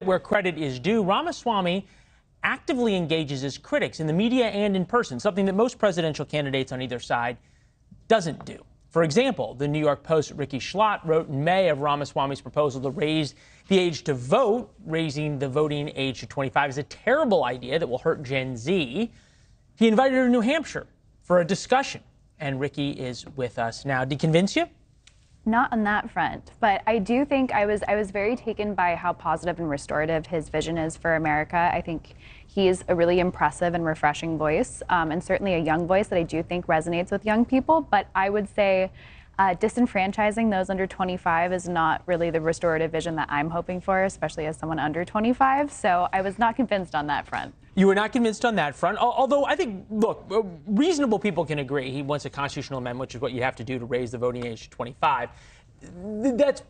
Where credit is due, Ramaswamy actively engages his critics in the media and in person, something that most presidential candidates on either side doesn't do. For example, the New York Post's Rikki Schlott wrote in May of Ramaswamy's proposal to raise the age to vote. Raising the voting age to 25 is a terrible idea that will hurt Gen Z. He invited her to New Hampshire for a discussion, and Rikki is with us now. Did he convince you? Not on that front, but I do think I was very taken by how positive and restorative his vision is for America. I think he's a really impressive and refreshing voice, and certainly a young voice that I do think resonates with young people. But I would say disenfranchising those under 25 is not really the restorative vision that I'm hoping for, especially as someone under 25. So I was not convinced on that front. You were not convinced on that front, although I think, look, reasonable people can agree. He wants a constitutional amendment, which is what you have to do to raise the voting age to 25. That's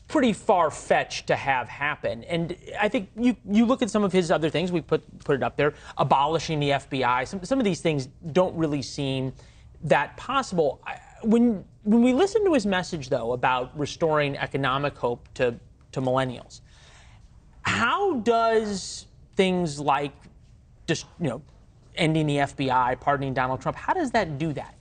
pretty far-fetched to have happen. And I think you look at some of his other things, we put it up there, abolishing the FBI. Some of these things don't really seem that possible. When we listen to his message, though, about restoring economic hope to millennials, how does things like just, ending the FBI, pardoning Donald Trump, how does that do that?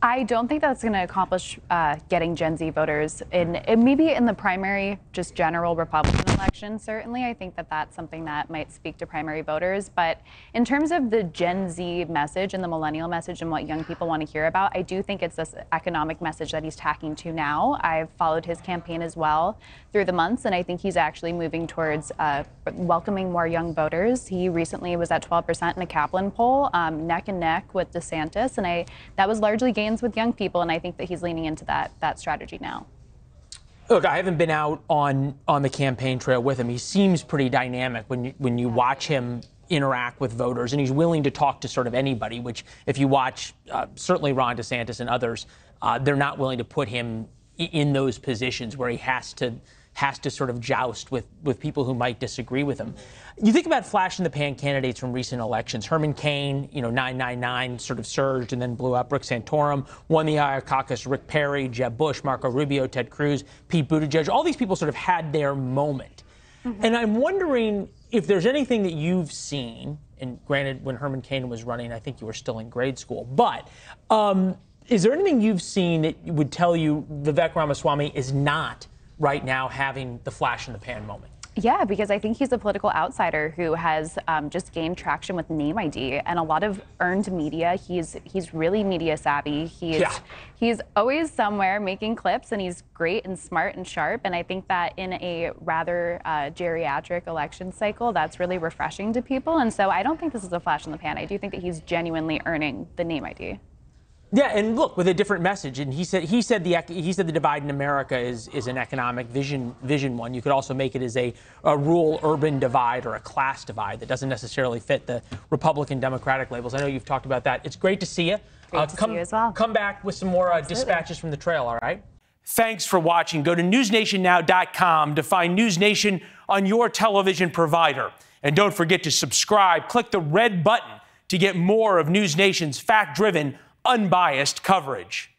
I don't think that's going to accomplish getting Gen Z voters maybe in the primary, just general Republican election. Certainly, I think that that's something that might speak to primary voters. But in terms of the Gen Z message and the millennial message and what young people want to hear about, I do think it's this economic message that he's tacking to now. I've followed his campaign as well through the months, and I think he's actually moving towards welcoming more young voters. He recently was at 12% in a Kaplan poll, neck and neck with DeSantis, and that was largely gained with young people, and I think that he's leaning into that strategy now. Look, I haven't been out on the campaign trail with him. He seems pretty dynamic when you watch him interact with voters, and he's willing to talk to sort of anybody, which if you watch certainly Ron DeSantis and others, they're not willing to put him in those positions where he has to sort of joust with people who might disagree with him. You think about flash-in-the-pan candidates from recent elections. Herman Cain, 999, sort of surged and then blew up. Rick Santorum won the Iowa caucus. Rick Perry, Jeb Bush, Marco Rubio, Ted Cruz, Pete Buttigieg. All these people sort of had their moment. Mm-hmm. And I'm wondering if there's anything that you've seen, and granted, when Herman Cain was running, I think you were still in grade school, but is there anything you've seen that would tell you Vivek Ramaswamy is not right now having the flash-in-the-pan moment? Yeah, because I think he's a political outsider who has just gained traction with name ID and a lot of earned media. He's really media savvy. He's always somewhere making clips, and he's great and smart and sharp. And I think that in a rather geriatric election cycle, that's really refreshing to people. And so I don't think this is a flash in the pan. I do think that he's genuinely earning the name ID. Yeah, and look, with a different message. And he said the divide in America is an economic vision one. You could also make it as a rural-urban divide or a class divide that doesn't necessarily fit the Republican-Democratic labels. I know you've talked about that. It's great to see you. Great to see you as well. Come back with some more dispatches from the trail, all right? Thanks for watching. Go to newsnationnow.com to find NewsNation on your television provider. And don't forget to subscribe. Click the red button to get more of NewsNation's fact-driven, unbiased coverage.